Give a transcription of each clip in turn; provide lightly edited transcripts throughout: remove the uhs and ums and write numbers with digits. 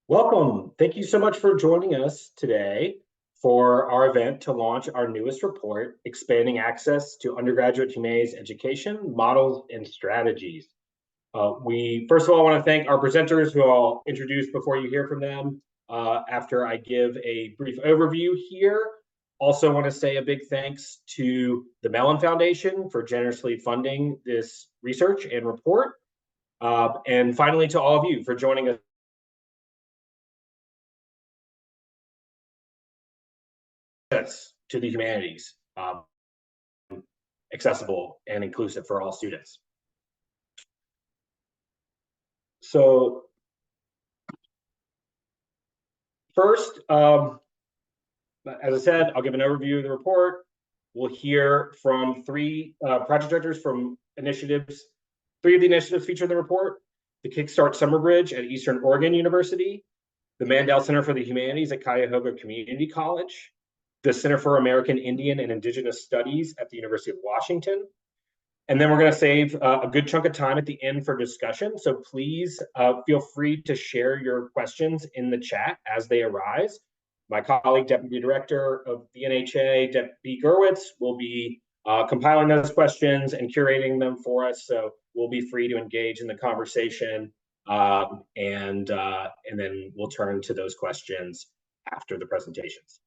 Welcome. Thank you so much for joining us today for our event to launch our newest report, Expanding Access to Undergraduate Humanities Education, Models and Strategies. We first of all want to thank our presenters who I'll introduce before you hear from them after I give a brief overview here. Also want to say a big thanks to the Mellon Foundation for generously funding this research and report. And finally, to all of you for joining us to the humanities, accessible and inclusive for all students. So first, as I said, I'll give an overview of the report. We'll hear from three project directors from initiatives. Three of the initiatives featured in the report: the Kickstart Summer Bridge at Eastern Oregon University, the Mandel Center for the Humanities at Cuyahoga Community College, the Center for American Indian and Indigenous Studies at the University of Washington. And then we're going to save a good chunk of time at the end for discussion. So please feel free to share your questions in the chat as they arise. My colleague, Deputy Director of the NHA, Debbie Gerwitz, will be compiling those questions and curating them for us. So we'll be free to engage in the conversation. And then we'll turn to those questions after the presentations.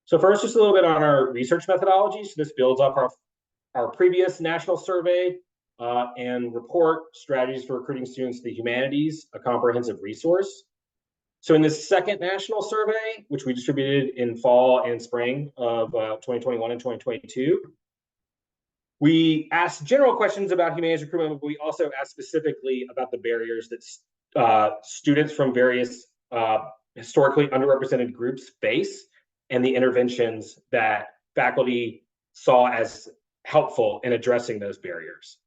So first, just a little bit on our research methodology. So this builds up our previous national survey and report, Strategies for Recruiting Students to the Humanities, a comprehensive resource. So in this second national survey, which we distributed in fall and spring of 2021 and 2022, we asked general questions about humanities recruitment, but we also asked specifically about the barriers that students from various historically underrepresented groups face and the interventions that faculty saw as helpful in addressing those barriers.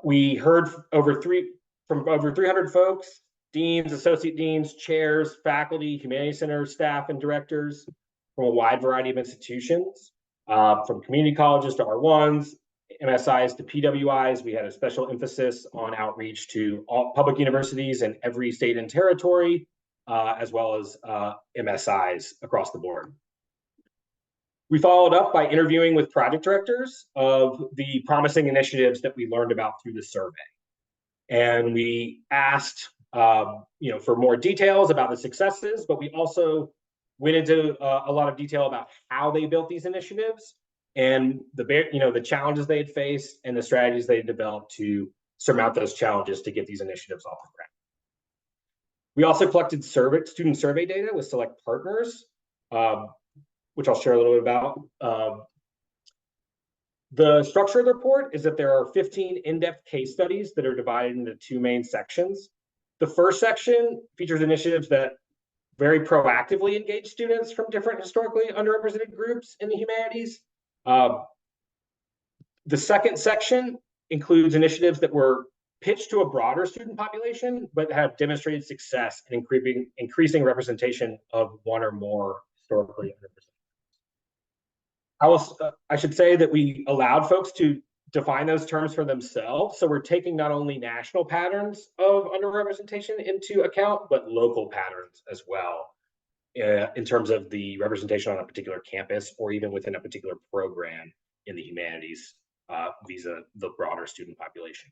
We heard from over 300 folks: deans, associate deans, chairs, faculty, humanities center staff and directors from a wide variety of institutions, from community colleges to R1s, MSIs to PWIs. We had a special emphasis on outreach to all public universities in every state and territory, as well as MSIs across the board. We followed up by interviewing with project directors of the promising initiatives that we learned about through the survey. And we asked for more details about the successes, but we also went into a lot of detail about how they built these initiatives and the challenges they had faced and the strategies they had developed to surmount those challenges to get these initiatives off the ground. We also collected student survey data with select partners, which I'll share a little bit about. The structure of the report is that there are 15 in-depth case studies that are divided into two main sections. The first section features initiatives that very proactively engage students from different historically underrepresented groups in the humanities. The second section includes initiatives that were pitched to a broader student population, but have demonstrated success in increasing representation of one or more historically underrepresented. I should say that we allowed folks to define those terms for themselves. So we're taking not only national patterns of underrepresentation into account, but local patterns as well, in terms of the representation on a particular campus or even within a particular program in the humanities vis-a the broader student population.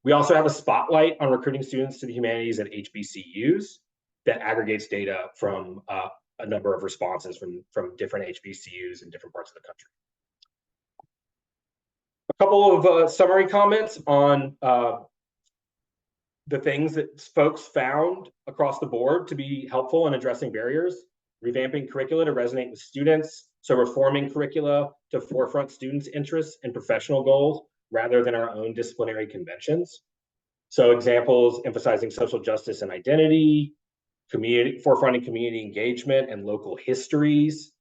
We also have a spotlight on recruiting students to the humanities at HBCUs that aggregates data from a number of responses from different HBCUs in different parts of the country. A couple of summary comments on the things that folks found across the board to be helpful in addressing barriers: revamping curricula to resonate with students, so reforming curricula to forefront students' interests and professional goals rather than our own disciplinary conventions. So examples emphasizing social justice and identity, forefronting community engagement and local histories,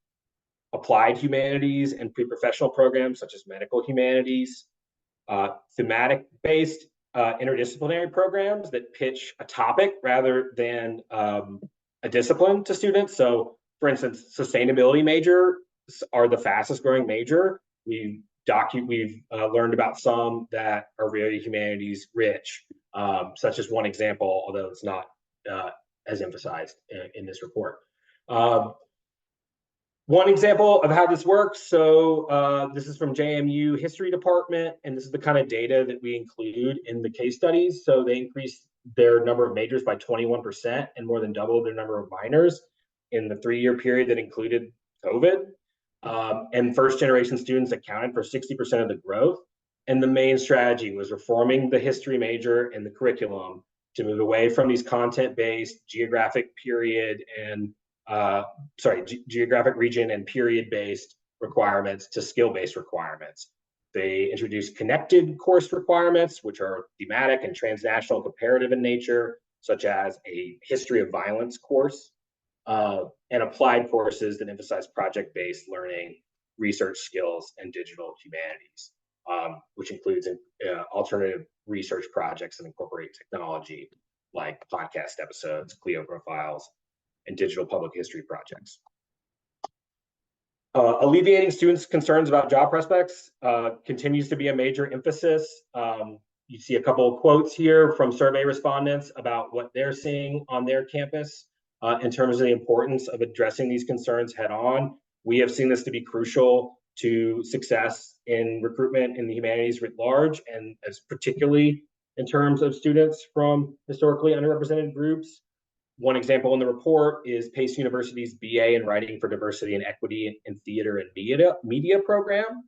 applied humanities and pre-professional programs such as medical humanities, thematic-based interdisciplinary programs that pitch a topic rather than a discipline to students. So for instance, sustainability majors are the fastest growing major. We we've learned about some that are very humanities rich, such as one example, although it's not as emphasized in this report. One example of how this works, so this is from JMU History Department, and this is the kind of data that we include in the case studies. So they increased their number of majors by 21% and more than doubled their number of minors in the 3-year period that included COVID. And first-generation students accounted for 60% of the growth. And the main strategy was reforming the history major and the curriculum to move away from these content-based geographic period and geographic region and period-based requirements to skill-based requirements. They introduced connected course requirements, which are thematic and transnational comparative in nature, such as a history of violence course, and applied courses that emphasize project-based learning, research skills, and digital humanities, which includes alternative research projects that incorporate technology like podcast episodes, Clio profiles, and digital public history projects. Alleviating students' concerns about job prospects continues to be a major emphasis. You see a couple of quotes here from survey respondents about what they're seeing on their campus in terms of the importance of addressing these concerns head on. We have seen this to be crucial to success in recruitment in the humanities writ large, and as particularly in terms of students from historically underrepresented groups. One example in the report is Pace University's BA in Writing for Diversity and Equity in Theater and Media program,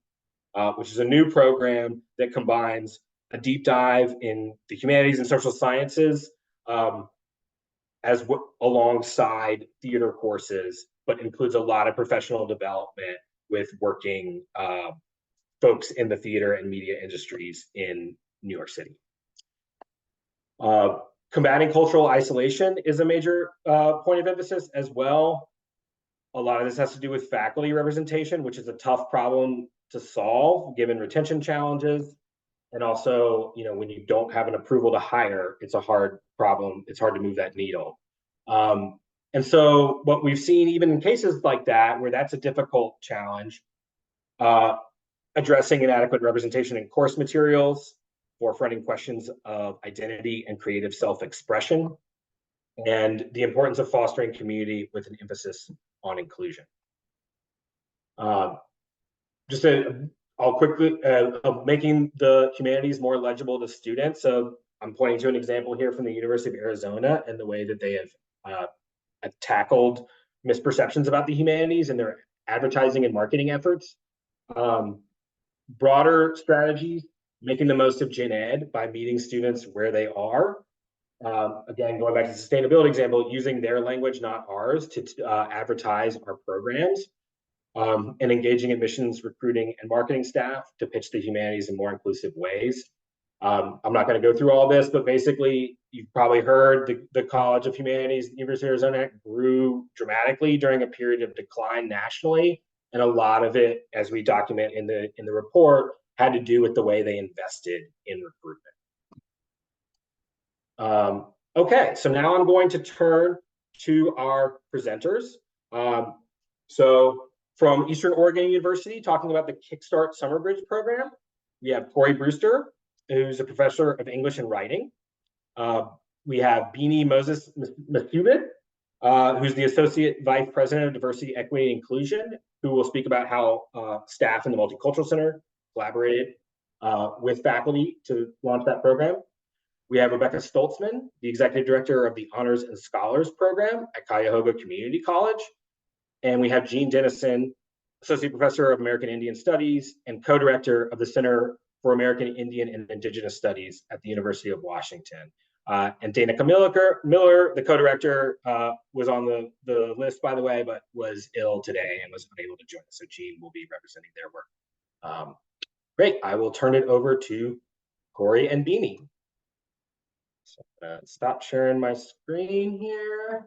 which is a new program that combines a deep dive in the humanities and social sciences alongside theater courses, but includes a lot of professional development with working folks in the theater and media industries in New York City. Combating cultural isolation is a major point of emphasis as well. A lot of this has to do with faculty representation, which is a tough problem to solve given retention challenges. And also, when you don't have an approval to hire, it's a hard problem. It's hard to move that needle. And so what we've seen, even in cases like that, where that's a difficult challenge, addressing inadequate representation in course materials, forefronting questions of identity and creative self-expression, and the importance of fostering community with an emphasis on inclusion. I'll quickly, making the humanities more legible to students. So I'm pointing to an example here from the University of Arizona and the way that they have tackled misperceptions about the humanities in their advertising and marketing efforts. Broader strategies, making the most of gen ed by meeting students where they are. Again, going back to the sustainability example, using their language, not ours, to advertise our programs, and engaging admissions, recruiting, and marketing staff to pitch the humanities in more inclusive ways. I'm not going to go through all this, but basically, you've probably heard the College of Humanities, the University of Arizona, grew dramatically during a period of decline nationally, and a lot of it, as we document in the report, had to do with the way they invested in recruitment. Okay, so now I'm going to turn to our presenters. So from Eastern Oregon University, talking about the Kickstart Summer Bridge program, we have Cori Brewster, who's a professor of English and writing. We have Bennie Moses-Mesubed, who's the Associate Vice President of Diversity, Equity, and Inclusion, who will speak about how staff in the Multicultural Center collaborated with faculty to launch that program. We have Rebecca Stoltzman, the Executive Director of the Honors and Scholars Program at Cuyahoga Community College. And we have Jean Dennison, Associate Professor of American Indian Studies and Co-Director of the Center for American Indian and Indigenous Studies at the University of Washington. And Danica Miller, the co-director, was on the list, by the way, but was ill today and was unable to join us. So Jean will be representing their work. Great, I will turn it over to Cori and Bennie. So stop sharing my screen here.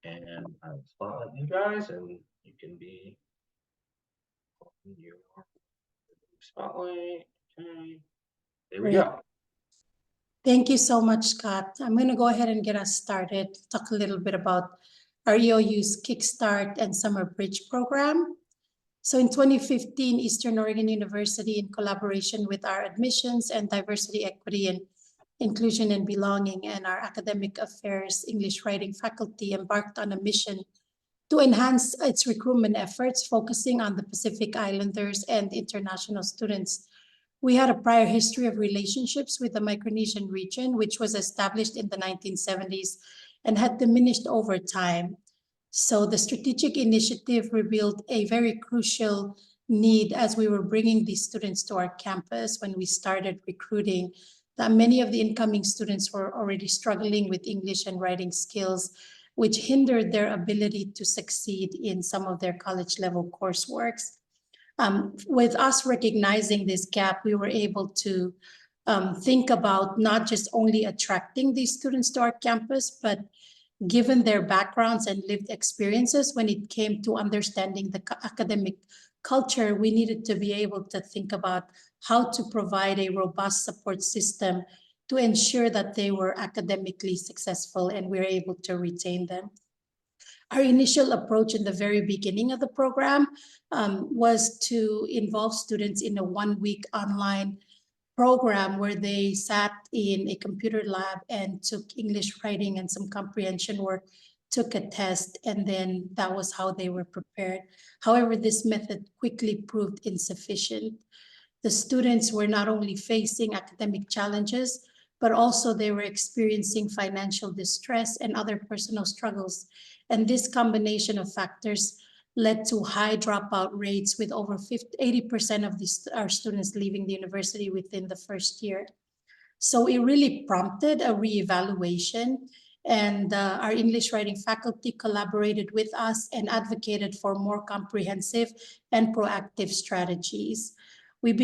And I'll spotlight you guys, and you can be on your spotlight. Okay, there we go. Thank you so much, Scott. I'm going to go ahead and get us started, talk a little bit about our EOU's Kickstart and Summer Bridge program. So in 2015, Eastern Oregon University, in collaboration with our admissions and diversity, equity, and inclusion and belonging, and our academic affairs English writing faculty, embarked on a mission to enhance its recruitment efforts, focusing on the Pacific Islanders and international students. We had a prior history of relationships with the Micronesian region, which was established in the 1970s and had diminished over time. So the strategic initiative revealed a very crucial need as we were bringing these students to our campus when we started recruiting, that many of the incoming students were already struggling with English and writing skills, which hindered their ability to succeed in some of their college level courseworks. With us recognizing this gap, we were able to think about not just only attracting these students to our campus, but given their backgrounds and lived experiences, when it came to understanding the academic culture, we needed to be able to think about how to provide a robust support system to ensure that they were academically successful and we were able to retain them. Our initial approach in the very beginning of the program was to involve students in a 1-week online program where they sat in a computer lab and took English writing and some comprehension work, took a test, and then that was how they were prepared. However, this method quickly proved insufficient. The students were not only facing academic challenges, but also they were experiencing financial distress and other personal struggles. And this combination of factors led to high dropout rates, with over 80% of our students leaving the university within the first year. So it really prompted a reevaluation, and our English writing faculty collaborated with us and advocated for more comprehensive and proactive strategies. We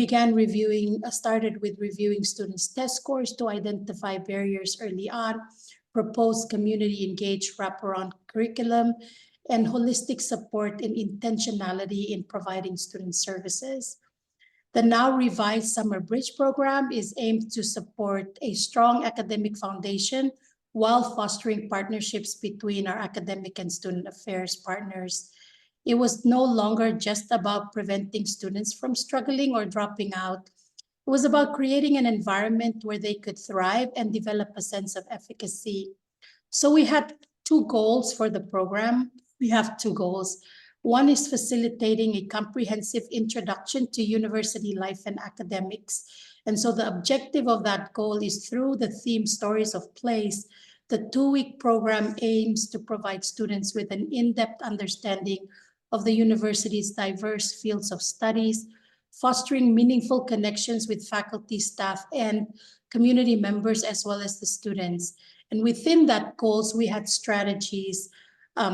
started with reviewing students' test scores to identify barriers early on, proposed community-engaged wraparound curriculum, and holistic support and intentionality in providing student services. The now revised Summer Bridge program is aimed to support a strong academic foundation while fostering partnerships between our academic and student affairs partners. It was no longer just about preventing students from struggling or dropping out. It was about creating an environment where they could thrive and develop a sense of efficacy. So we had 2 goals for the program. We have 2 goals. One is facilitating a comprehensive introduction to university life and academics. And so the objective of that goal is, through the theme Stories of Place, the 2-week program aims to provide students with an in-depth understanding of the university's diverse fields of studies, fostering meaningful connections with faculty, staff, and community members, as well as the students. And within that goals, we had strategies.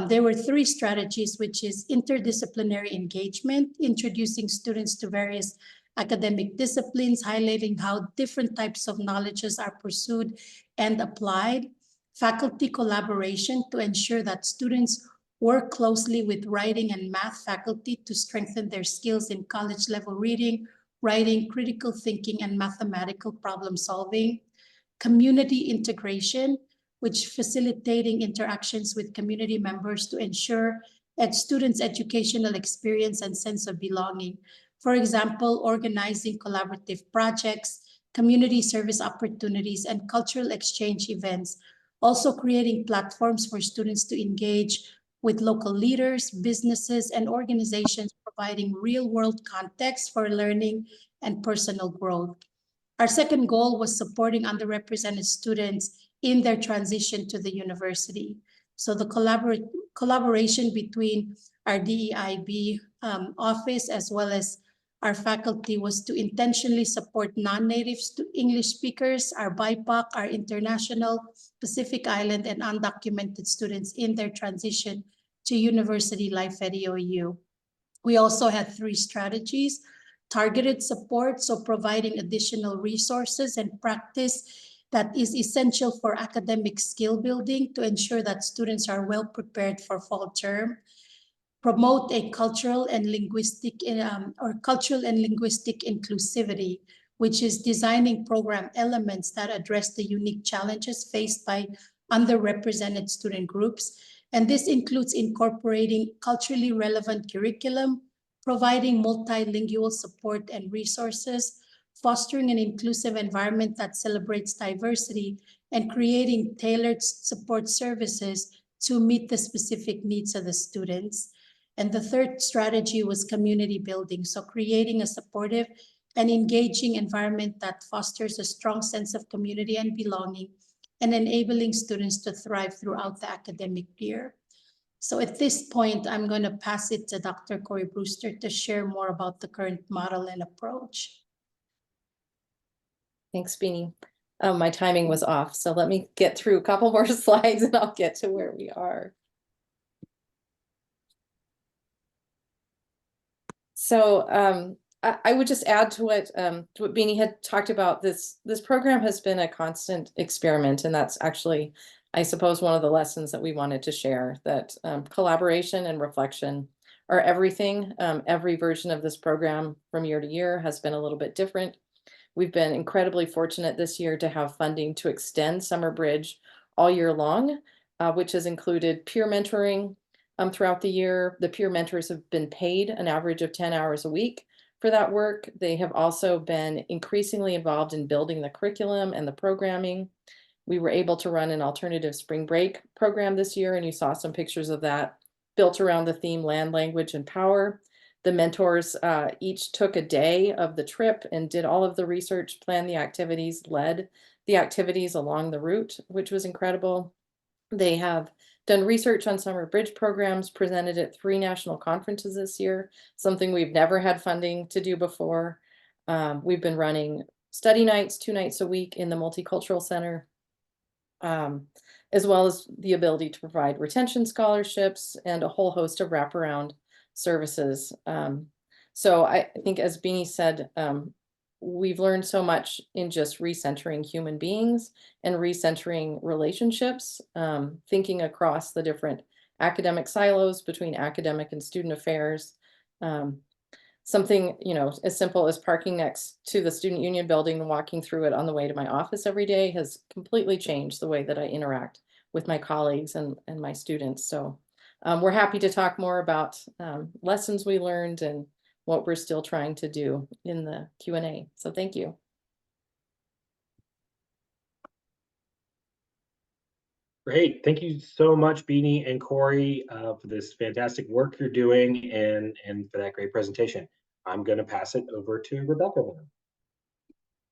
There were 3 strategies, which is interdisciplinary engagement, introducing students to various academic disciplines, highlighting how different types of knowledges are pursued and applied, faculty collaboration to ensure that students work closely with writing and math faculty to strengthen their skills in college level reading, writing, critical thinking, and mathematical problem solving, community integration, which facilitating interactions with community members to ensure that students' educational experience and sense of belonging. For example, organizing collaborative projects, community service opportunities, and cultural exchange events. Also creating platforms for students to engage with local leaders, businesses, and organizations, providing real-world context for learning and personal growth. Our second goal was supporting underrepresented students in their transition to the university. So the collaboration between our DEIB office as well as our faculty was to intentionally support non-native English speakers, our BIPOC, our international, Pacific Island, and undocumented students in their transition to university life at EOU. We also had 3 strategies: targeted support, so providing additional resources and practice that is essential for academic skill building to ensure that students are well prepared for fall term. Promote a cultural and linguistic inclusivity, which is designing program elements that address the unique challenges faced by underrepresented student groups. And this includes incorporating culturally relevant curriculum, providing multilingual support and resources, fostering an inclusive environment that celebrates diversity, and creating tailored support services to meet the specific needs of the students. And the third strategy was community building, so creating a supportive and engaging environment that fosters a strong sense of community and belonging, and enabling students to thrive throughout the academic year. So at this point, I'm going to pass it to Dr. Cori Brewster to share more about the current model and approach. Thanks, Bennie. My timing was off, so let me get through a couple more slides and I'll get to where we are. So I would just add to what Bennie had talked about. This program has been a constant experiment, and that's actually, I suppose, one of the lessons that we wanted to share, that collaboration and reflection are everything. Every version of this program from year to year has been a little bit different. We've been incredibly fortunate this year to have funding to extend Summer Bridge all year long, which has included peer mentoring throughout the year. The peer mentors have been paid an average of 10 hours a week for that work. They have also been increasingly involved in building the curriculum and the programming. We were able to run an alternative spring break program this year, and you saw some pictures of that, built around the theme land, language, and power. The mentors each took a day of the trip and did all of the research, planned the activities, led the activities along the route, which was incredible. They have done research on summer bridge programs, presented at 3 national conferences this year, something we've never had funding to do before. We've been running study nights 2 nights a week in the Multicultural Center, as well as the ability to provide retention scholarships and a whole host of wraparound services. So I think, as Bennie said, we've learned so much in just recentering human beings and recentering relationships, thinking across the different academic silos between academic and student affairs. Something, as simple as parking next to the Student Union building and walking through it on the way to my office every day has completely changed the way that I interact with my colleagues and my students. So we're happy to talk more about lessons we learned and what we're still trying to do in the Q&A. So thank you. Great. Thank you so much, Bennie and Cori, for this fantastic work you're doing and for that great presentation. I'm going to pass it over to Rebecca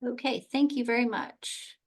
now. Okay, thank you very much.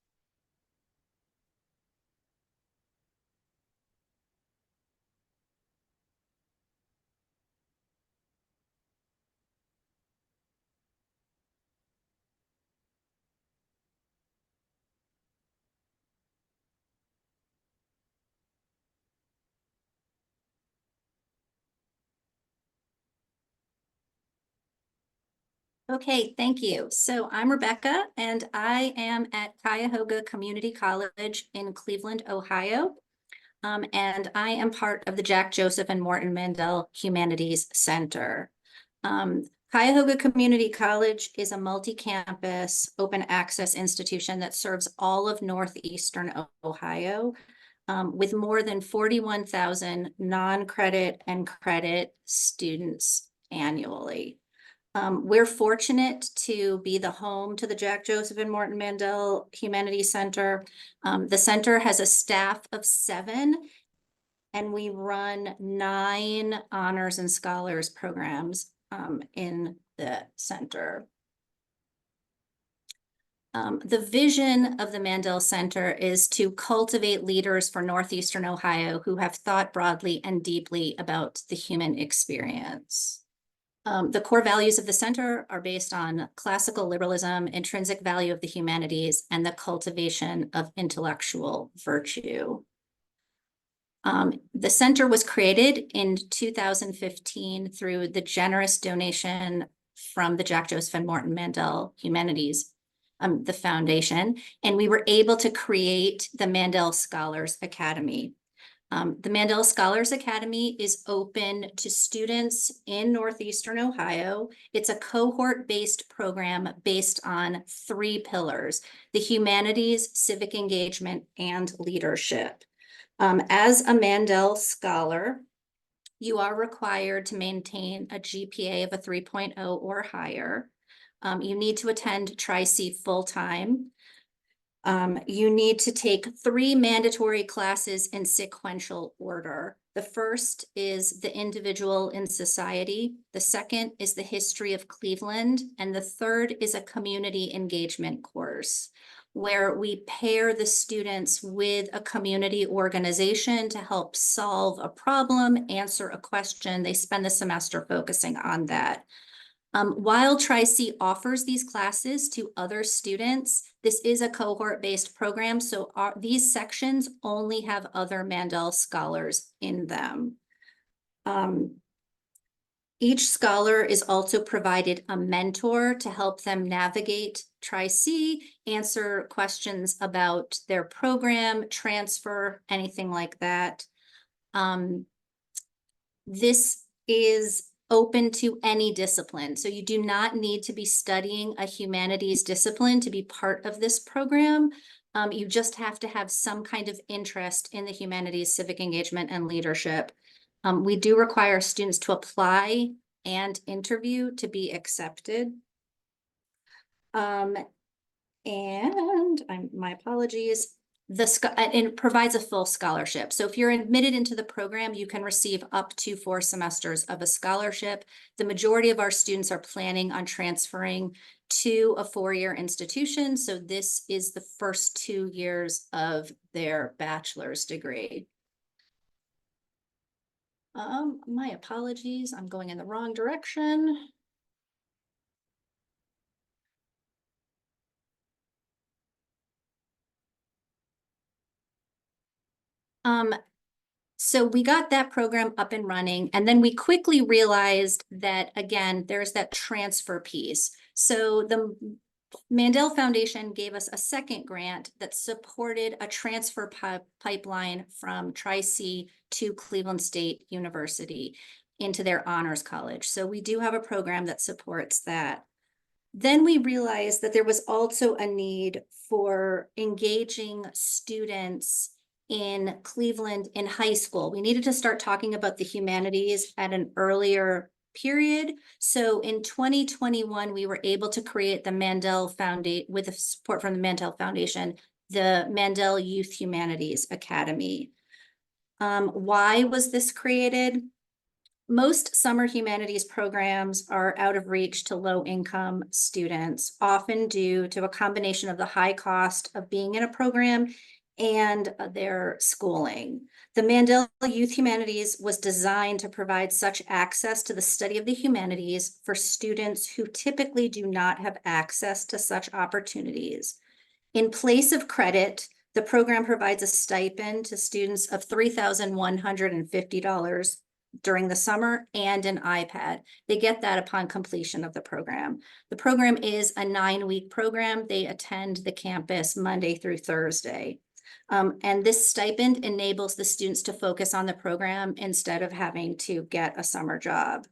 Okay, thank you. So I'm Rebecca, and I am at Cuyahoga Community College in Cleveland, Ohio. And I am part of the Jack Joseph and Morton Mandel Humanities Center. Cuyahoga Community College is a multi-campus open access institution that serves all of Northeastern Ohio, with more than 41,000 non-credit and credit students annually. We're fortunate to be the home to the Jack Joseph and Morton Mandel Humanities Center. The center has a staff of 7, and we run 9 honors and scholars programs in the center. The vision of the Mandel Center is to cultivate leaders for Northeastern Ohio who have thought broadly and deeply about the human experience. The core values of the center are based on classical liberalism, intrinsic value of the humanities, and the cultivation of intellectual virtue. The center was created in 2015 through the generous donation from the Jack Joseph and Morton Mandel Humanities, the foundation, and we were able to create the Mandel Scholars Academy. The Mandel Scholars Academy is open to students in Northeastern Ohio. It's a cohort-based program based on 3 pillars: the humanities, civic engagement, and leadership. As a Mandel Scholar, you are required to maintain a GPA of a 3.0 or higher. You need to attend Tri-C full-time. You need to take 3 mandatory classes in sequential order. The first is the individual in society. The second is the history of Cleveland. And the third is a community engagement course where we pair the students with a community organization to help solve a problem, answer a question. They spend the semester focusing on that. While Tri-C offers these classes to other students, this is a cohort-based program, so these sections only have other Mandel scholars in them. Each scholar is also provided a mentor to help them navigate Tri-C, answer questions about their program, transfer, anything like that. This is open to any discipline. So you do not need to be studying a humanities discipline to be part of this program. You just have to have some kind of interest in the humanities, civic engagement, and leadership. We do require students to apply and interview to be accepted. My apologies. And it provides a full scholarship. So if you're admitted into the program, you can receive up to 4 semesters of a scholarship. The majority of our students are planning on transferring to a 4-year institution. So this is the first 2 years of their bachelor's degree. My apologies, I'm going in the wrong direction. So we got that program up and running, and then we quickly realized that, again, there's that transfer piece. So the Mandel Foundation gave us a second grant that supported a transfer pipeline from Tri-C to Cleveland State University into their honors college. So we do have a program that supports that. Then we realized that there was also a need for engaging students in Cleveland in high school. We needed to start talking about the humanities at an earlier period. So in 2021, we were able to create the Mandel Foundation, with the support from the Mandel Foundation, the Mandel Youth Humanities Academy. Why was this created? Most summer humanities programs are out of reach to low-income students, often due to a combination of the high cost of being in a program and their schooling. The Mandel Youth Humanities was designed to provide such access to the study of the humanities for students who typically do not have access to such opportunities. In place of credit, the program provides a stipend to students of $3,150 during the summer and an iPad. They get that upon completion of the program. The program is a 9-week program. They attend the campus Monday through Thursday. And this stipend enables the students to focus on the program instead of having to get a summer job.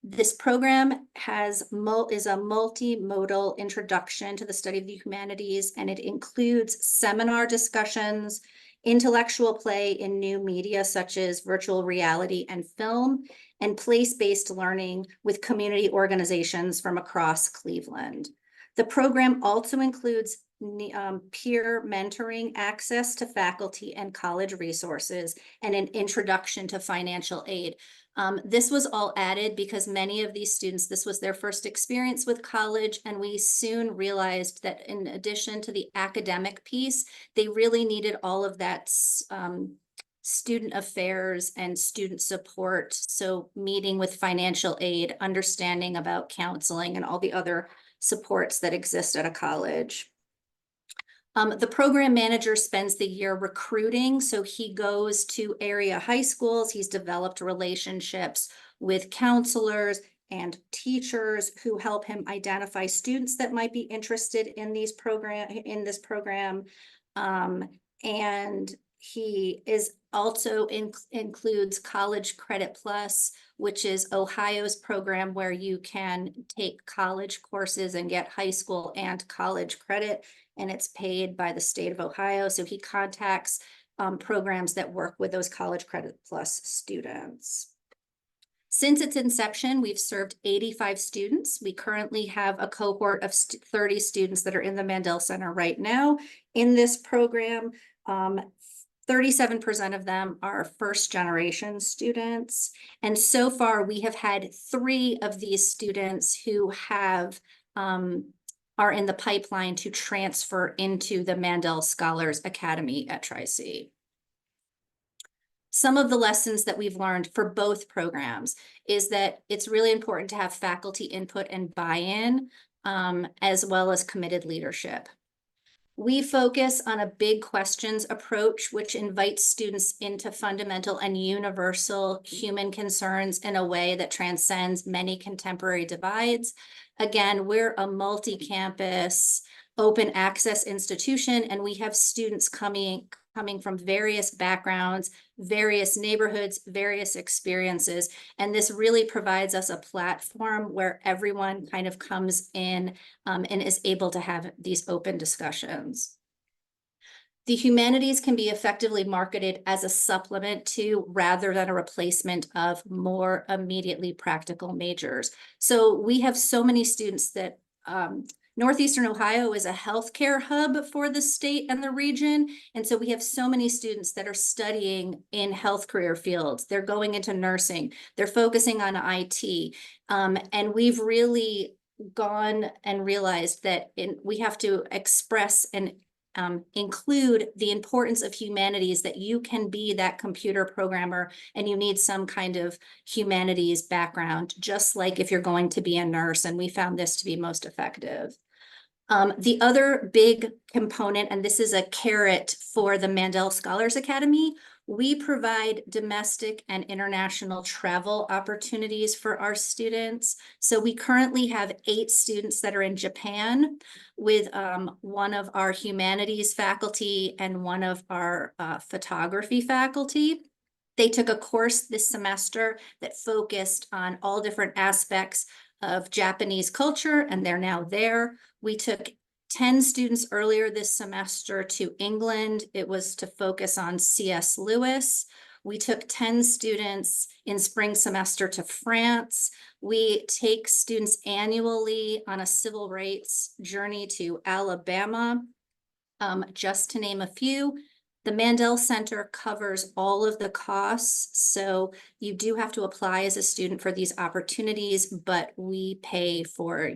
This program is a multimodal introduction to the study of the humanities, and it includes seminar discussions, intellectual play in new media such as virtual reality and film, and place-based learning with community organizations from across Cleveland. The program also includes peer mentoring, access to faculty and college resources, and an introduction to financial aid. This was all added because many of these students, this was their first experience with college, and we soon realized that in addition to the academic piece, they really needed all of that student affairs and student support. So meeting with financial aid, understanding about counseling, and all the other supports that exist at a college. The program manager spends the year recruiting, so he goes to area high schools. He's developed relationships with counselors and teachers who help him identify students that might be interested in this program. And he is also includes College Credit Plus, which is Ohio's program where you can take college courses and get high school and college credit, and it's paid by the state of Ohio. So he contacts programs that work with those College Credit Plus students. Since its inception, we've served 85 students. We currently have a cohort of 30 students that are in the Mandel Center right now. In this program, 37% of them are first-generation students. And so far, we have had 3 of these students who have are in the pipeline to transfer into the Mandel Scholars Academy at Tri-C. Some of the lessons that we've learned for both programs is that it's really important to have faculty input and buy-in, as well as committed leadership. We focus on a big questions approach, which invites students into fundamental and universal human concerns in a way that transcends many contemporary divides. Again, we're a multi-campus, open access institution, and we have students coming from various backgrounds, various neighborhoods, various experiences. And this really provides us a platform where everyone kind of comes in and is able to have these open discussions. The humanities can be effectively marketed as a supplement to, rather than a replacement of, more immediately practical majors. So we have so many students that Northeastern Ohio is a healthcare hub for the state and the region. And so we have so many students that are studying in health career fields. They're going into nursing. They're focusing on IT. And we've really gone and realized that we have to express and include the importance of humanities, that you can be that computer programmer and you need some kind of humanities background, just like if you're going to be a nurse. And we found this to be most effective. The other big component, and this is a carrot for the Mandel Scholars Academy, we provide domestic and international travel opportunities for our students. So we currently have 8 students that are in Japan with one of our humanities faculty and one of our photography faculty. They took a course this semester that focused on all different aspects of Japanese culture, and they're now there. We took 10 students earlier this semester to England. It was to focus on C.S. Lewis. We took 10 students in spring semester to France. We take students annually on a civil rights journey to Alabama, just to name a few. The Mandel Center covers all of the costs, so you do have to apply as a student for these opportunities, but we pay for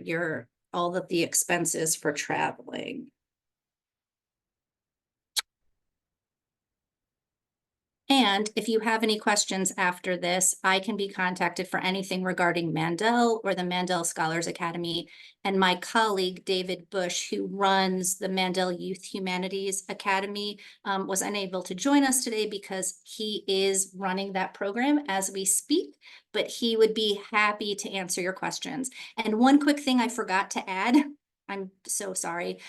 all of the expenses for traveling. And if you have any questions after this, I can be contacted for anything regarding Mandel or the Mandel Scholars Academy. And my colleague, David Bush, who runs the Mandel Youth Humanities Academy, was unable to join us today because he is running that program as we speak, but he would be happy to answer your questions. And one quick thing I forgot to add, I'm so sorry.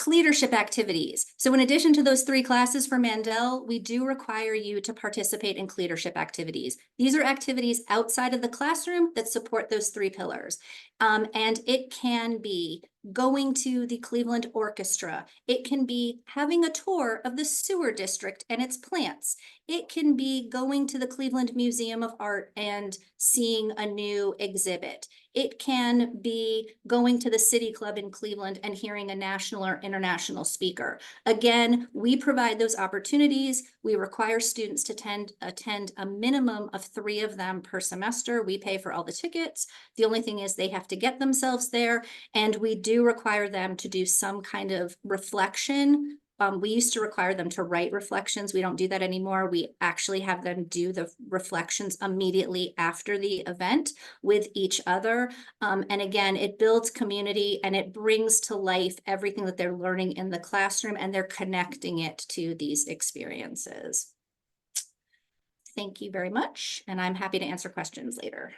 Leadership activities. So in addition to those 3 classes for Mandel, we do require you to participate in leadership activities. These are activities outside of the classroom that support those 3 pillars. And it can be going to the Cleveland Orchestra. It can be having a tour of the sewer district and its plants. It can be going to the Cleveland Museum of Art and seeing a new exhibit. It can be going to the City Club in Cleveland and hearing a national or international speaker. Again, we provide those opportunities. We require students to attend a minimum of 3 of them per semester. We pay for all the tickets. The only thing is they have to get themselves there, and we do require them to do some kind of reflection. We used to require them to write reflections. We don't do that anymore. We actually have them do the reflections immediately after the event with each other. And again, it builds community and it brings to life everything that they're learning in the classroom, and they're connecting it to these experiences. Thank you very much, and I'm happy to answer questions later.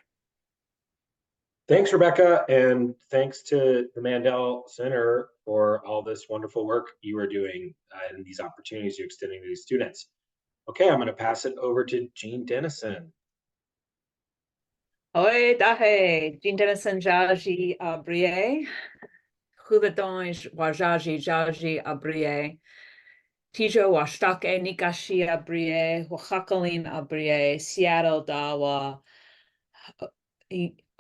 Thanks, Rebecca, and thanks to the Mandel Center for all this wonderful work you are doing and these opportunities you're extending to these students. Okay, I'm going to pass it over to Jean Dennison. Oi, dahe, Jean Dennison, Jaji Abrié. Hulaton Wajaji Jaji Abrié. Tijo Washtake Nikashi Abrie, Wakakalin Abrie, Seattle Dawa,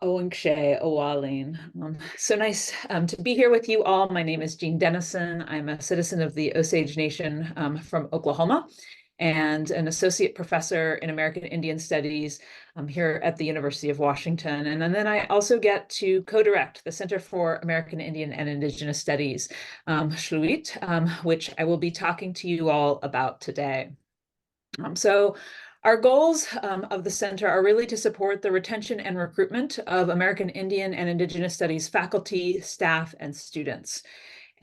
Owingshe Owalin. So nice to be here with you all. My name is Jean Dennison. I'm a citizen of the Osage Nation from Oklahoma and an associate professor in American Indian Studies here at the University of Washington. And then I also get to co-direct the Center for American Indian and Indigenous Studies, SHLUIT, which I will be talking to you all about today. So our goals of the center are really to support the retention and recruitment of American Indian and Indigenous Studies faculty, staff, and students.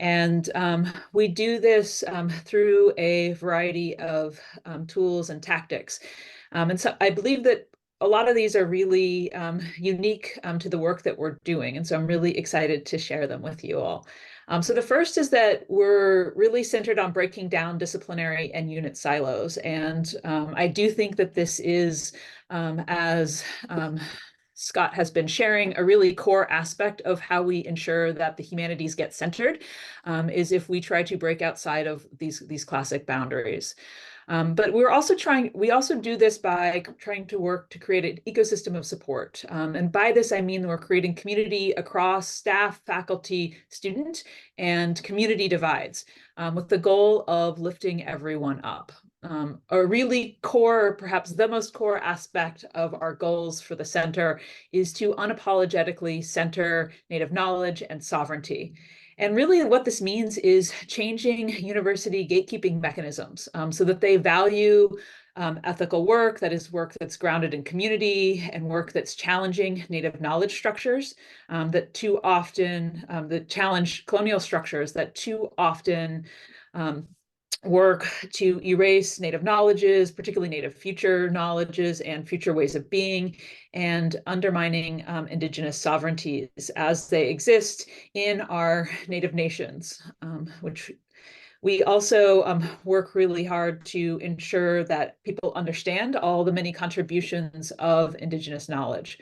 And we do this through a variety of tools and tactics. And so I believe that a lot of these are really unique to the work that we're doing. And so I'm really excited to share them with you all. So the first is that we're really centered on breaking down disciplinary and unit silos. And I do think that this is, as Scott has been sharing, a really core aspect of how we ensure that the humanities get centered, is if we try to break outside of these classic boundaries. But we also do this by trying to work to create an ecosystem of support. And by this, I mean we're creating community across staff, faculty, student, and community divides, with the goal of lifting everyone up. A really core, perhaps the most core aspect of our goals for the center is to unapologetically center Native knowledge and sovereignty. And really what this means is changing university gatekeeping mechanisms so that they value ethical work, that is work that's grounded in community and work that's challenging Native knowledge structures that too often, that challenge colonial structures that too often work to erase Native knowledges, particularly Native future knowledges and future ways of being, and undermining Indigenous sovereignties as they exist in our Native nations, which we also work really hard to ensure that people understand all the many contributions of Indigenous knowledge.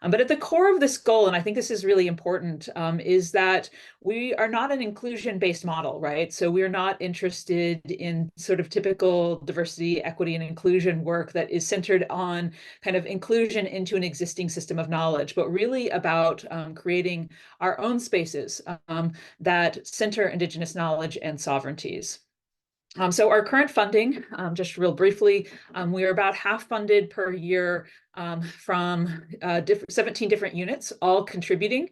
But at the core of this goal, and I think this is really important, is that we are not an inclusion-based model, right? So we're not interested in sort of typical diversity, equity, and inclusion work that is centered on kind of inclusion into an existing system of knowledge, but really about creating our own spaces that center Indigenous knowledge and sovereignties. So our current funding, just real briefly, we are about half funded per year from 17 different units, all contributing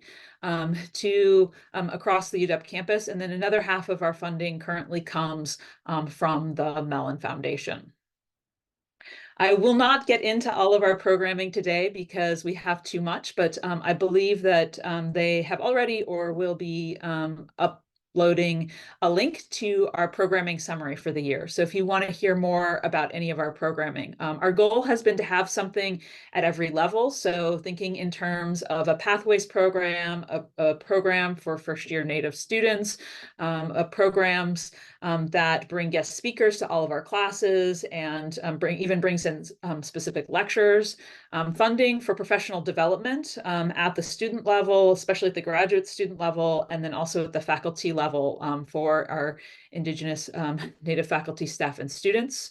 to across the UW campus. And then another half of our funding currently comes from the Mellon Foundation. I will not get into all of our programming today because we have too much, but I believe that they have already or will be uploading a link to our programming summary for the year. So if you want to hear more about any of our programming, our goal has been to have something at every level. So thinking in terms of a pathways program, a program for first-year Native students, programs that bring guest speakers to all of our classes and brings in specific lectures, funding for professional development at the student level, especially at the graduate student level, and then also at the faculty level for our Indigenous Native faculty, staff, and students.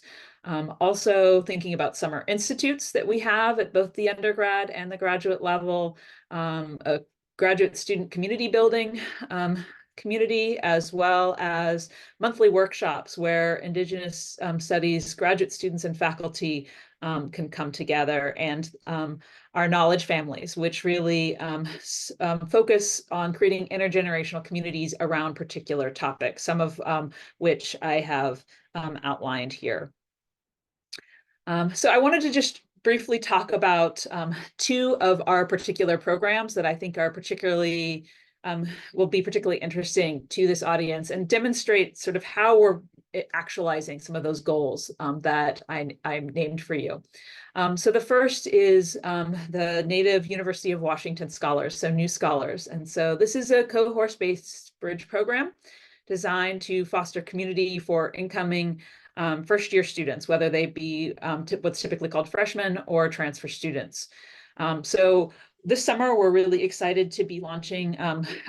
Also thinking about summer institutes that we have at both the undergrad and the graduate level, a graduate student community building community, as well as monthly workshops where Indigenous studies graduate students and faculty can come together, and our knowledge families, which really focus on creating intergenerational communities around particular topics, some of which I have outlined here. So I wanted to just briefly talk about two of our particular programs that I think are particularly will be particularly interesting to this audience and demonstrate sort of how we're actualizing some of those goals that I named for you. So the first is the Native University of Washington Scholars, so New Scholars. And so this is a cohort-based bridge program designed to foster community for incoming first-year students, whether they be what's typically called freshmen or transfer students. So This summer, we're really excited to be launching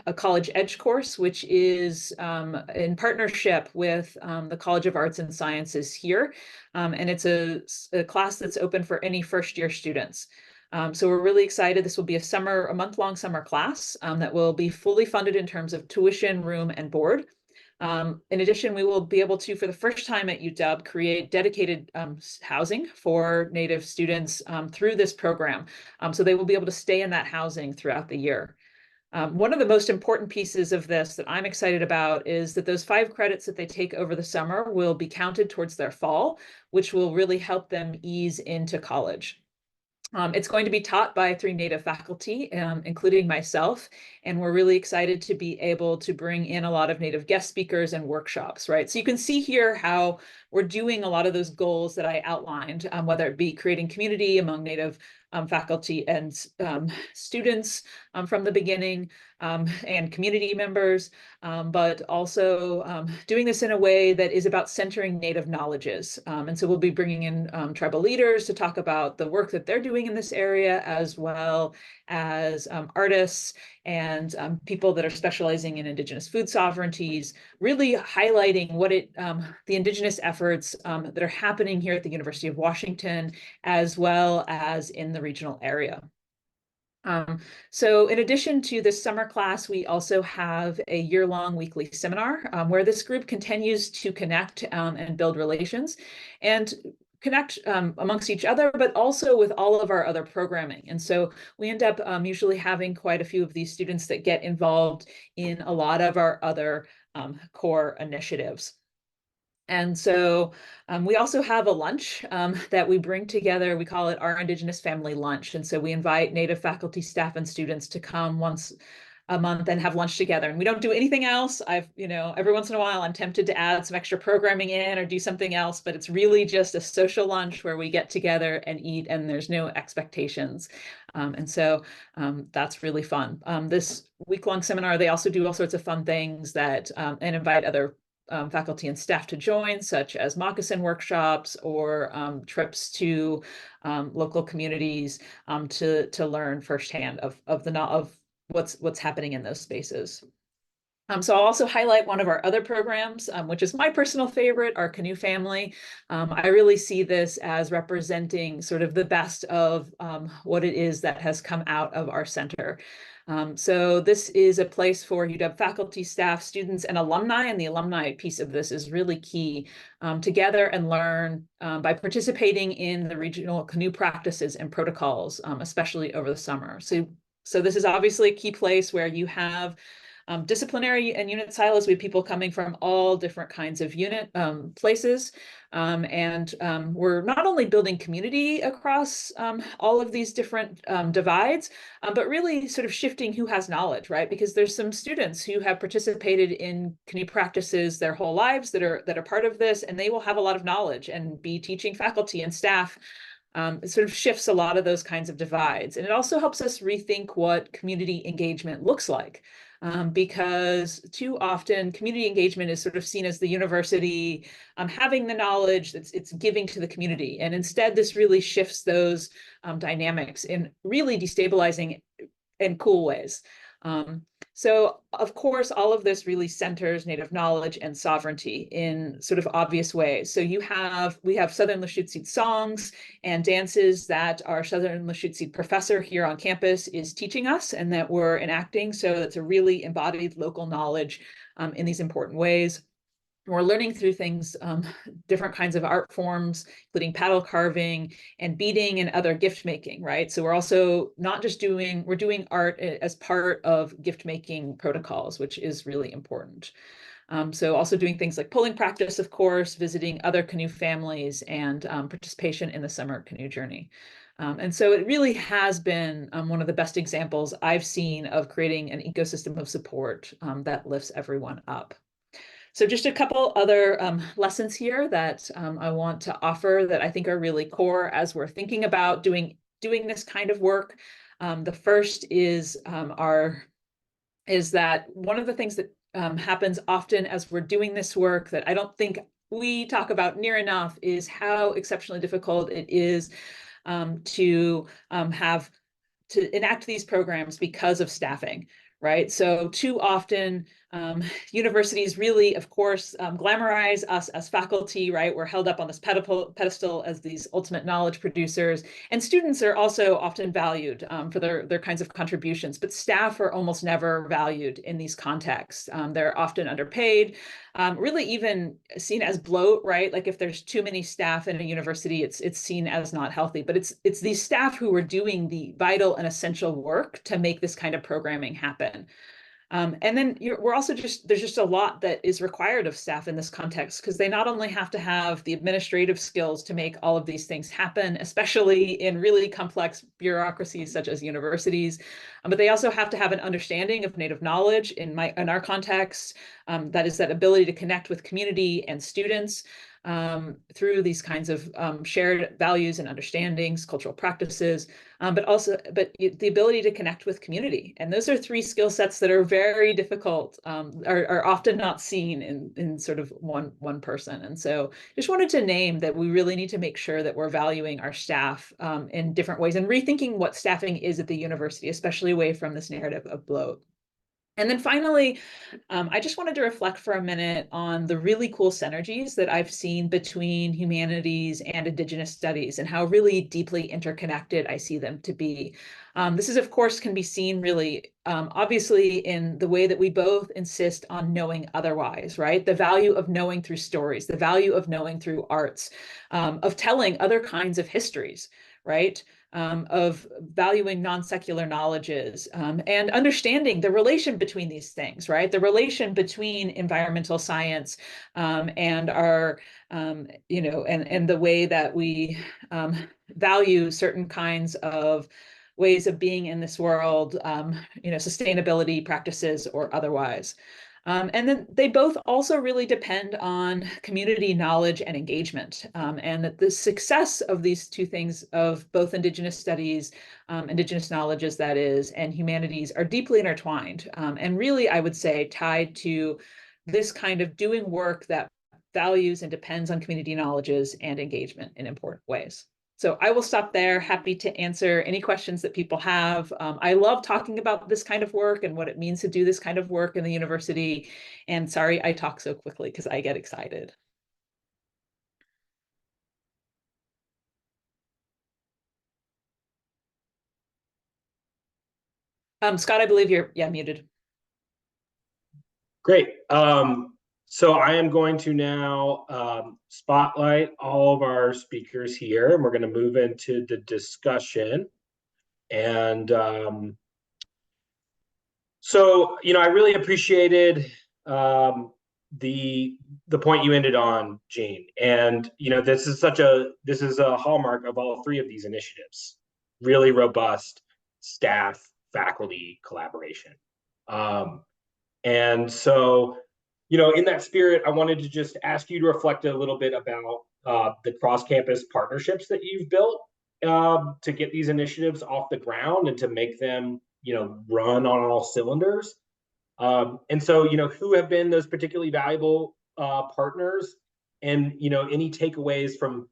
a College Edge course, which is in partnership with the College of Arts and Sciences here. And it's a class that's open for any first-year students. So we're really excited. This will be a month-long summer class that will be fully funded in terms of tuition, room, and board. In addition, we will be able to, for the first time at UW, create dedicated housing for Native students through this program. So they will be able to stay in that housing throughout the year. One of the most important pieces of this that I'm excited about is that those 5 credits that they take over the summer will be counted towards their fall, which will really help them ease into college. It's going to be taught by 3 Native faculty, including myself, and we're really excited to be able to bring in a lot of Native guest speakers and workshops, right? So you can see here how we're doing a lot of those goals that I outlined, whether it be creating community among Native faculty and students from the beginning, and community members, but also doing this in a way that is about centering Native knowledges. And so we'll be bringing in tribal leaders to talk about the work that they're doing in this area, as well as artists and people that are specializing in Indigenous food sovereignties, really highlighting what the Indigenous efforts that are happening here at the University of Washington, as well as in the regional area. So in addition to this summer class, we also have a year-long weekly seminar where this group continues to connect and build relations and connect amongst each other, but also with all of our other programming. And so we end up usually having quite a few of these students that get involved in a lot of our other core initiatives. And so we also have a lunch that we bring together. We call it our Indigenous Family Lunch. And so we invite Native faculty, staff, and students to come once a month and have lunch together. And we don't do anything else. Every once in a while, I'm tempted to add some extra programming in or do something else, but it's really just a social lunch where we get together and eat, and there's no expectations. And so that's really fun. This week-long seminar, they also do all sorts of fun things that and invite other faculty and staff to join, such as moccasin workshops or trips to local communities to learn firsthand of what's happening in those spaces. So I'll also highlight one of our other programs, which is my personal favorite, our Canoe Family. I really see this as representing sort of the best of what it is that has come out of our center. So this is a place for UW faculty, staff, students, and alumni, and the alumni piece of this is really key to gather and learn by participating in the regional canoe practices and protocols, especially over the summer. So this is obviously a key place where you have disciplinary and unit silos. We have people coming from all different kinds of unit places. We're not only building community across all of these different divides, but really sort of shifting who has knowledge, right? Because there's some students who have participated in canoe practices their whole lives that are part of this, and they will have a lot of knowledge and be teaching faculty and staff. It sort of shifts a lot of those kinds of divides. And it also helps us rethink what community engagement looks like. Because too often community engagement is sort of seen as the university having the knowledge that it's giving to the community. And instead, this really shifts those dynamics in really destabilizing and cool ways. So of course, all of this really centers Native knowledge and sovereignty in sort of obvious ways. So we have Southern Lushootseed songs and dances that our Southern Lushootseed professor here on campus is teaching us and that we're enacting. So it's a really embodied local knowledge in these important ways. We're learning through things, different kinds of art forms, including paddle carving and beading and other gift making, right? So we're also not just we're doing art as part of gift making protocols, which is really important. So also doing things like pulling practice, of course, visiting other canoe families and participation in the summer canoe journey. And so it really has been one of the best examples I've seen of creating an ecosystem of support that lifts everyone up. So just a couple other lessons here that I want to offer that I think are really core as we're thinking about doing this kind of work. The first is that one of the things that happens often as we're doing this work that I don't think we talk about near enough is how exceptionally difficult it is to have enact these programs because of staffing, right? So too often, universities really, of course, glamorize us as faculty, right? We're held up on this pedestal as these ultimate knowledge producers, and students are also often valued for their kinds of contributions, but staff are almost never valued in these contexts. They're often underpaid, really even seen as bloat, right? Like if there's too many staff in a university, it's seen as not healthy, but it's these staff who are doing the vital and essential work to make this kind of programming happen. And then we're also there's just a lot that is required of staff in this context, because they not only have to have the administrative skills to make all of these things happen, especially in really complex bureaucracies such as universities, but they also have to have an understanding of Native knowledge in our context, that is that ability to connect with community and students through these kinds of shared values and understandings, cultural practices, but the ability to connect with community. And those are three skill sets that are very difficult, are often not seen in sort of one person. And so just wanted to name that we really need to make sure that we're valuing our staff in different ways and rethinking what staffing is at the university, especially away from this narrative of bloat. And then finally, I just wanted to reflect for a minute on the really cool synergies that I've seen between humanities and Indigenous studies and how really deeply interconnected I see them to be. This is, of course, can be seen really obviously in the way that we both insist on knowing otherwise, right? The value of knowing through stories, the value of knowing through arts, of telling other kinds of histories, right? Of valuing non-secular knowledges and understanding the relation between these things, right? The relation between environmental science and our, and the way that we value certain kinds of ways of being in this world, sustainability practices or otherwise. And then they both also really depend on community knowledge and engagement. And that the success of these two things, of both Indigenous studies, Indigenous knowledges, that is, and humanities, are deeply intertwined. And really, I would say, tied to this kind of doing work that values and depends on community knowledges and engagement in important ways. So I will stop there. Happy to answer any questions that people have. I love talking about this kind of work and what it means to do this kind of work in the university. And sorry, I talk so quickly because I get excited. Scott, I believe you're muted. Great. So I am going to now spotlight all of our speakers here, and we're going to move into the discussion. And so, I really appreciated the point you ended on, Jean. And this is a hallmark of all three of these initiatives: really robust staff faculty collaboration. And so, in that spirit, I wanted to just ask you to reflect a little bit about the cross-campus partnerships that you've built to get these initiatives off the ground and to make them, run on all cylinders. And so, who have been those particularly valuable partners, and, any takeaways from,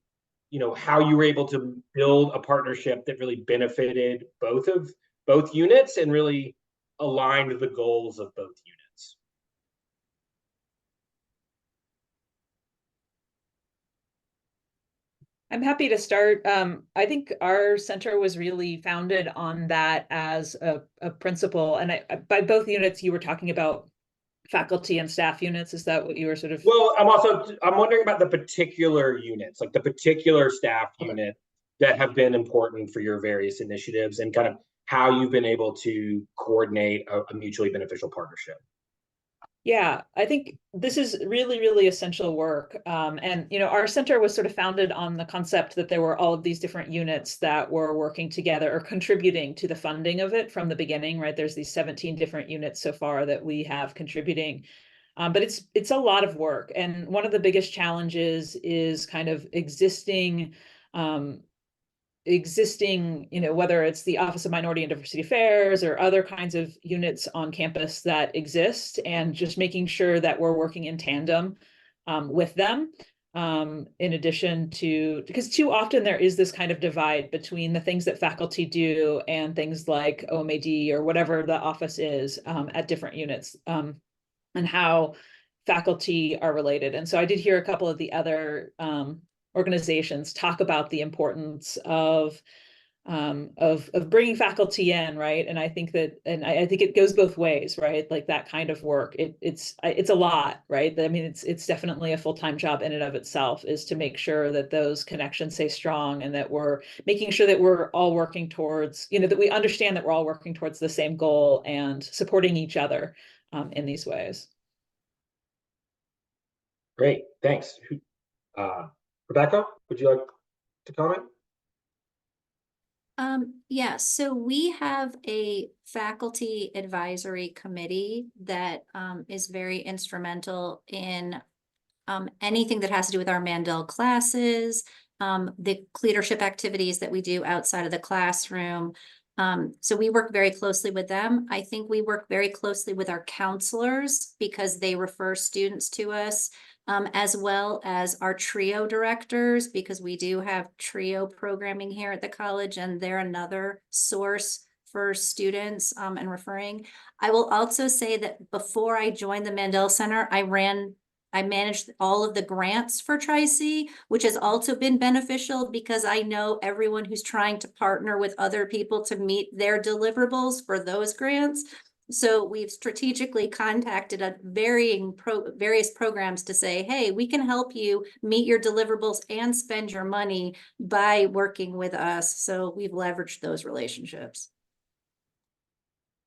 how you were able to build a partnership that really benefited both units and really aligned the goals of both units. I'm happy to start. I think our center was really founded on that as a principle. And by both units, you were talking about faculty and staff units. Is that what you were sort of? Well, I'm wondering about the particular units, like the particular staff unit that have been important for your various initiatives, and kind of how you've been able to coordinate a mutually beneficial partnership. Yeah, I think this is really, really essential work. And, our center was sort of founded on the concept that there were all of these different units that were working together or contributing to the funding of it from the beginning, right? There's these 17 different units so far that we have contributing. But it's a lot of work. And one of the biggest challenges is kind of existing, whether it's the Office of Minority and Diversity Affairs or other kinds of units on campus that exist, and just making sure that we're working in tandem with them. in addition to, because too often there is this kind of divide between the things that faculty do and things like OMAD or whatever the office is at different units, and how faculty are related. And so I did hear a couple of the other organizations talk about the importance of bringing faculty in, right? And I think that, and I think it goes both ways, right? Like that kind of work, it's a lot, right? I mean, it's definitely a full-time job in and of itself, is to make sure that those connections stay strong and that we're making sure that we're all working towards, you know, that we understand that we're all working towards the same goal and supporting each other in these ways. Great, thanks. Rebecca, would you like to comment? Yeah, so we have a faculty advisory committee that is very instrumental in anything that has to do with our Mandel classes, the leadership activities that we do outside of the classroom. So we work very closely with them. I think we work very closely with our counselors because they refer students to us, as well as our TRIO directors, because we do have TRIO programming here at the college, and they're another source for students and referring. I will also say that before I joined the Mandel Center, I managed all of the grants for Tri-C, which has also been beneficial because I know everyone who's trying to partner with other people to meet their deliverables for those grants. So we've strategically contacted various programs to say, hey, we can help you meet your deliverables and spend your money by working with us. So we've leveraged those relationships.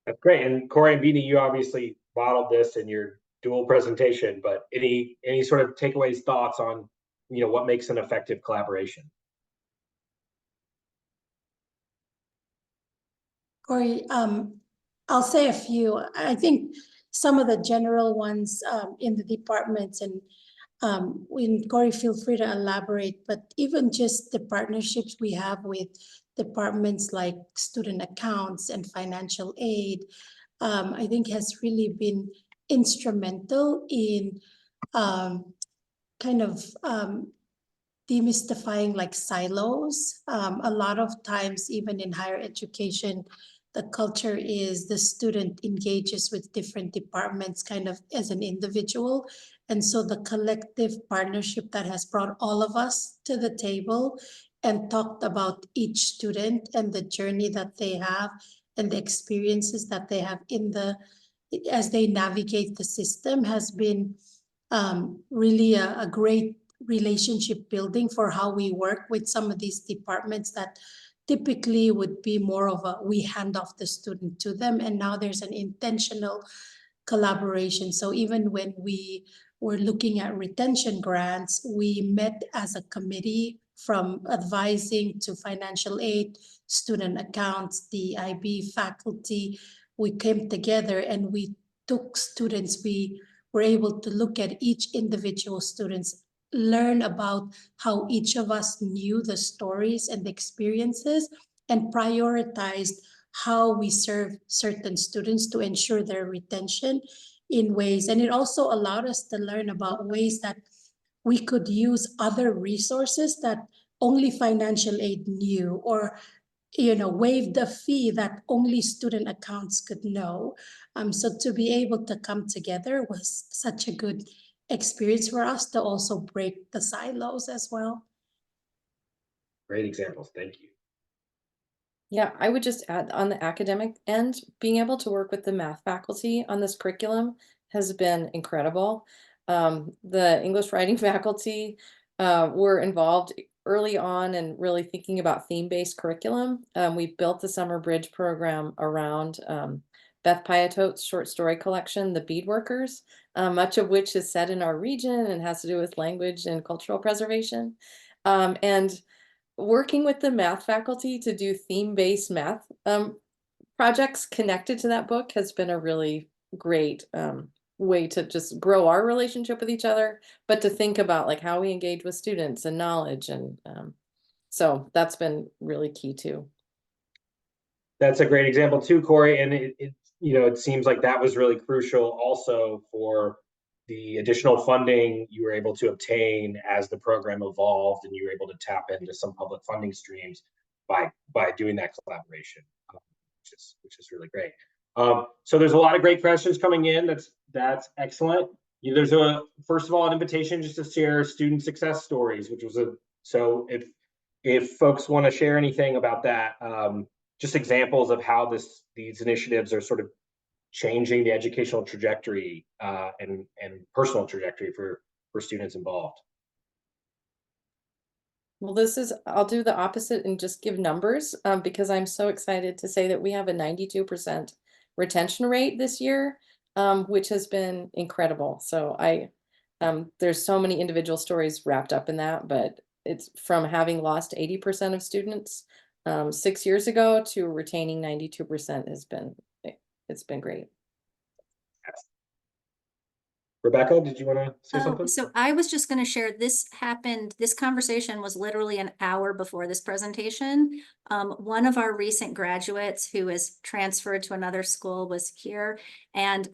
That's great. And Cori and Bennie, you obviously modeled this in your dual presentation, but any sort of takeaways, thoughts on, you know, what makes an effective collaboration? Cori, I'll say a few. I think some of the general ones in the departments, and when Cori, feel free to elaborate, but even just the partnerships we have with departments like student accounts and financial aid, I think has really been instrumental in kind of demystifying like silos. A lot of times, even in higher education, the culture is the student engages with different departments kind of as an individual. And so the collective partnership that has brought all of us to the table and talked about each student and the journey that they have and the experiences that they have as they navigate the system has been really a great relationship building for how we work with some of these departments that typically would be more of a, we hand off the student to them, and now there's an intentional collaboration. So even when we were looking at retention grants, we met as a committee from advising to financial aid, student accounts, the IB faculty. We came together and we took students, we were able to look at each individual students, learn about how each of us knew the stories and the experiences, and prioritized how we serve certain students to ensure their retention in ways. And it also allowed us to learn about ways that we could use other resources that only financial aid knew, or waive the fee that only student accounts could know. So to be able to come together was such a good experience for us to also break the silos as well. Great examples, thank you. Yeah, I would just add, on the academic end, being able to work with the math faculty on this curriculum has been incredible. The English writing faculty were involved early on and really thinking about theme-based curriculum. We built the Summer Bridge program around Beth Piatote's short story collection, The Beadworkers, much of which is set in our region and has to do with language and cultural preservation. And working with the math faculty to do theme-based math projects connected to that book has been a really great way to just grow our relationship with each other, but to think about like how we engage with students and knowledge. And so that's been really key too. That's a great example too, Cori. And it seems like that was really crucial also for the additional funding you were able to obtain as the program evolved, and you were able to tap into some public funding streams by doing that collaboration, which is really great. So there's a lot of great questions coming in. That's excellent. There's first of all, an invitation just to share student success stories, which was so if folks want to share anything about that, just examples of how these initiatives are sort of changing the educational trajectory and personal trajectory for students involved. Well, I'll do the opposite and just give numbers because I'm so excited to say that we have a 92% retention rate this year, which has been incredible. So there's so many individual stories wrapped up in that, but it's from having lost 80% of students 6 years ago to retaining 92% it's been great. Rebecca, did you want to say something? So I was just going to share, this conversation was literally an hour before this presentation. One of our recent graduates who is transferred to another school was here, and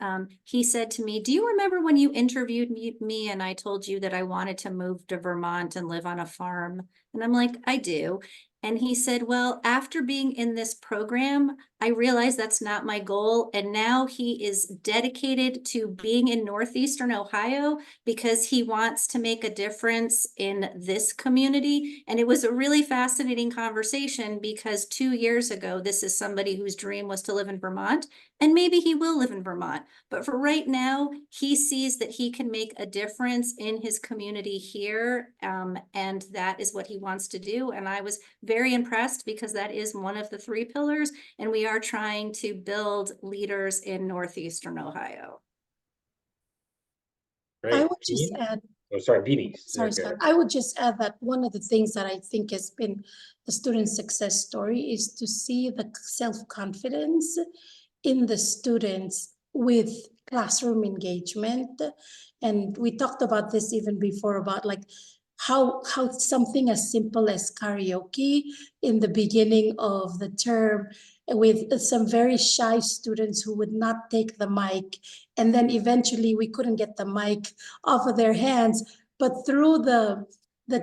he said to me, do you remember when you interviewed me and I told you that I wanted to move to Vermont and live on a farm? And I'm like, I do. And he said, well, after being in this program, I realized that's not my goal. And now he is dedicated to being in Northeastern Ohio because he wants to make a difference in this community. And it was a really fascinating conversation because 2 years ago, this is somebody whose dream was to live in Vermont, and maybe he will live in Vermont. But for right now, he sees that he can make a difference in his community here. And that is what he wants to do. And I was very impressed because that is one of the 3 pillars. And we are trying to build leaders in Northeastern Ohio. Great. I would just add, oh, sorry, Bennie. sorry, Scott. I would just add that one of the things that I think has been a student success story is to see the self-confidence in the students with classroom engagement. And we talked about this even before about like how something as simple as karaoke in the beginning of the term with some very shy students who would not take the mic. And then eventually we couldn't get the mic off of their hands. But through the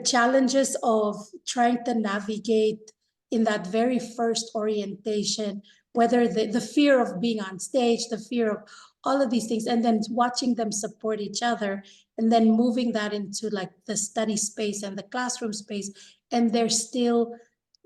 challenges of trying to navigate in that very first orientation, whether the fear of being on stage, the fear of all of these things, and then watching them support each other, and then moving that into like the study space and the classroom space, and they're still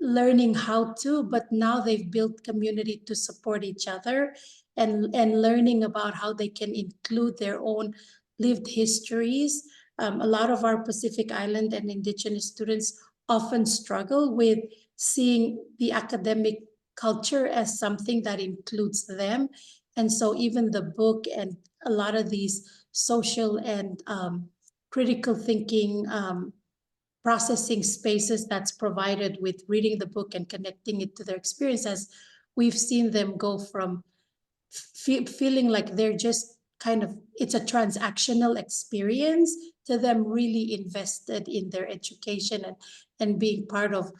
learning how to, but now they've built community to support each other and learning about how they can include their own lived histories. A lot of our Pacific Island and Indigenous students often struggle with seeing the academic culture as something that includes them. And so even the book and a lot of these social and critical thinking processing spaces that's provided with reading the book and connecting it to their experiences, we've seen them go from feeling like they're just kind of, it's a transactional experience to them really invested in their education and being part of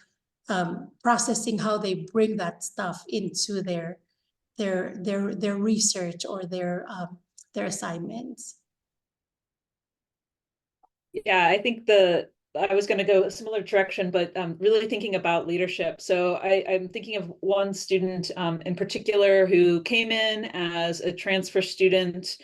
processing how they bring that stuff into their research or their assignments. Yeah, I think I was going to go a similar direction, but really thinking about leadership. So I'm thinking of one student in particular who came in as a transfer student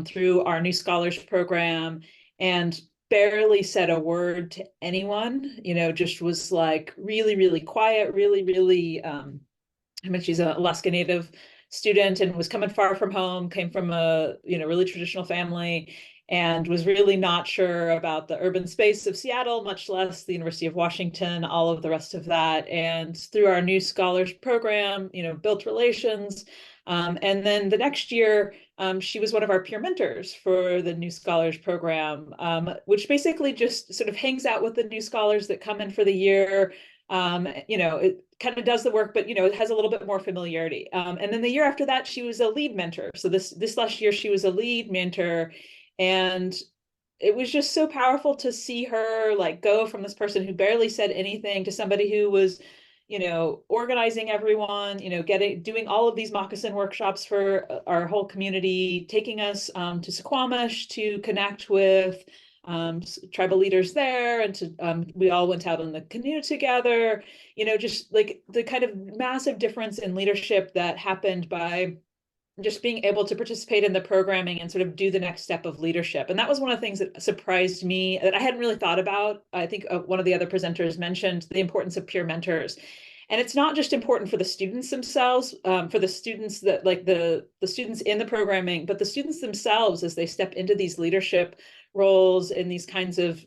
through our New Scholars program and barely said a word to anyone, just was like really, really quiet, really, I mean, she's a Alaska Native student and was coming far from home, came from a, really traditional family, and was really not sure about the urban space of Seattle, much less the University of Washington, all of the rest of that. And through our New Scholars program, built relations. And then the next year, she was one of our peer mentors for the New Scholars program, which basically just sort of hangs out with the new scholars that come in for the year. It kind of does the work, but it has a little bit more familiarity. And then the year after that, she was a lead mentor. So this last year, she was a lead mentor. And it was just so powerful to see her like go from this person who barely said anything to somebody who was, organizing everyone, doing all of these moccasin workshops for our whole community, taking us to Suquamish to connect with tribal leaders there, and to we all went out in the canoe together, just like the kind of massive difference in leadership that happened by just being able to participate in the programming and sort of do the next step of leadership. And that was one of the things that surprised me that I hadn't really thought about. I think one of the other presenters mentioned the importance of peer mentors. And it's not just important for the students themselves, for the students that like the students in the programming, but the students themselves as they step into these leadership roles in these kinds of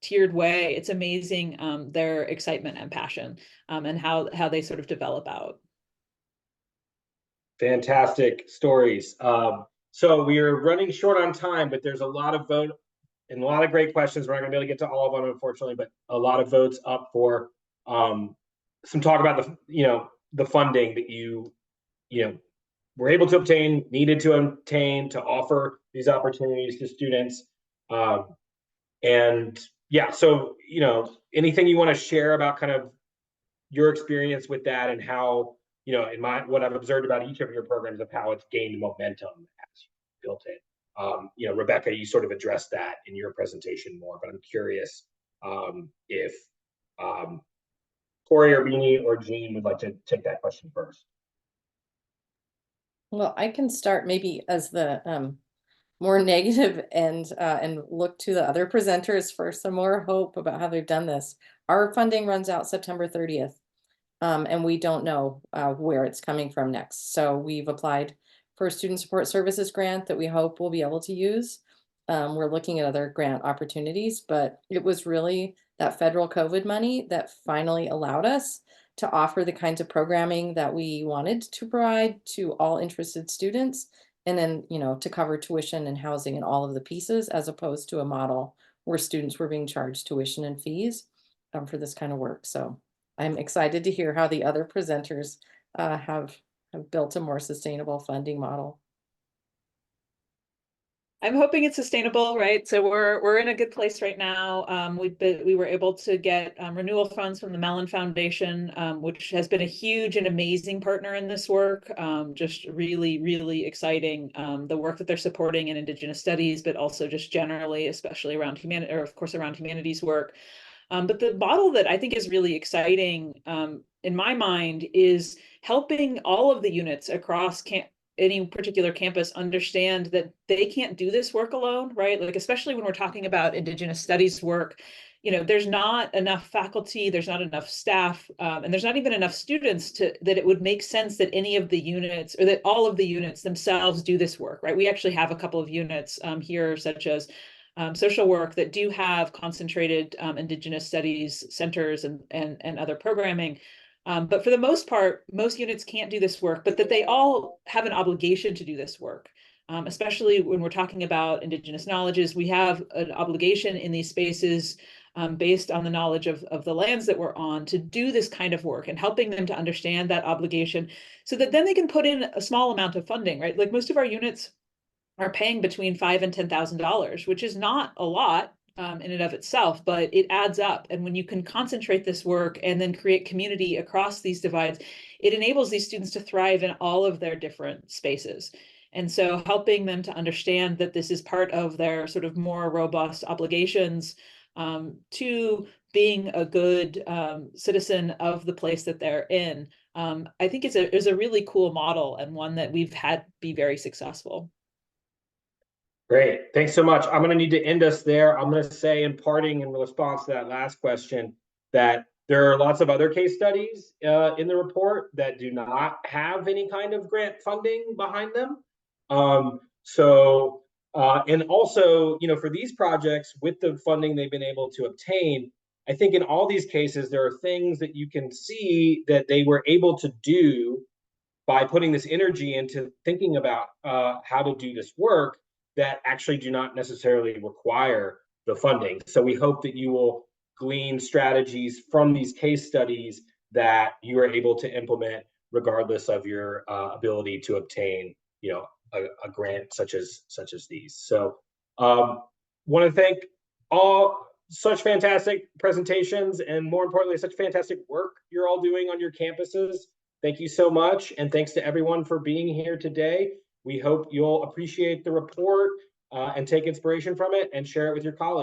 tiered way. It's amazing their excitement and passion and how they sort of develop out. Fantastic stories. So we are running short on time, but there's a lot of vote and a lot of great questions. We're not going to be able to get to all of them, unfortunately, but a lot of votes up for some talk about the funding that you were able to obtain, needed to obtain to offer these opportunities to students. And yeah, so anything you want to share about kind of your experience with that and how what I've observed about each of your programs of how it's gained momentum as you built it. Rebecca, you sort of addressed that in your presentation more, but I'm curious if Cori or Bennie or Jean would like to take that question first. Well, I can start maybe as the more negative and look to the other presenters for some more hope about how they've done this. Our funding runs out September 30th. And we don't know where it's coming from next. So we've applied for a student support services grant that we hope we'll be able to use. We're looking at other grant opportunities, but it was really that federal COVID money that finally allowed us to offer the kinds of programming that we wanted to provide to all interested students. And then, to cover tuition and housing and all of the pieces, as opposed to a model where students were being charged tuition and fees for this kind of work. So I'm excited to hear how the other presenters have built a more sustainable funding model. I'm hoping it's sustainable, right? So we're in a good place right now. We were able to get renewal funds from the Mellon Foundation, which has been a huge and amazing partner in this work. Just really, really exciting the work that they're supporting in Indigenous studies, but also just generally, especially around around humanities work. But the model that I think is really exciting in my mind is helping all of the units across any particular campus understand that they can't do this work alone, right? Like, especially when we're talking about Indigenous studies work, there's not enough faculty, there's not enough staff, and there's not even enough students that it would make sense that any of the units or that all of the units themselves do this work, right? We actually have a couple of units here, such as social work, that do have concentrated Indigenous studies centers and other programming. But for the most part, most units can't do this work, but that they all have an obligation to do this work. Especially when we're talking about Indigenous knowledges, we have an obligation in these spaces based on the knowledge of the lands that we're on to do this kind of work, and helping them to understand that obligation so that then they can put in a small amount of funding, right? Like, most of our units are paying between $5,000 and $10,000, which is not a lot in and of itself, but it adds up. And when you can concentrate this work and then create community across these divides, it enables these students to thrive in all of their different spaces. And so helping them to understand that this is part of their sort of more robust obligations to being a good citizen of the place that they're in, I think is a really cool model, and one that we've had be very successful. Great. Thanks so much. I'm going to need to end us there. I'm going to say, in parting, in response to that last question, that there are lots of other case studies in the report that do not have any kind of grant funding behind them. And also, for these projects, with the funding they've been able to obtain, I think in all these cases, there are things that you can see that they were able to do by putting this energy into thinking about how to do this work that actually do not necessarily require the funding. So we hope that you will glean strategies from these case studies that you are able to implement regardless of your ability to obtain, a grant such as these. So want to thank all such fantastic presentations, and more importantly, such fantastic work you're all doing on your campuses. Thank you so much, and thanks to everyone for being here today. We hope you'll appreciate the report and take inspiration from it and share it with your colleagues.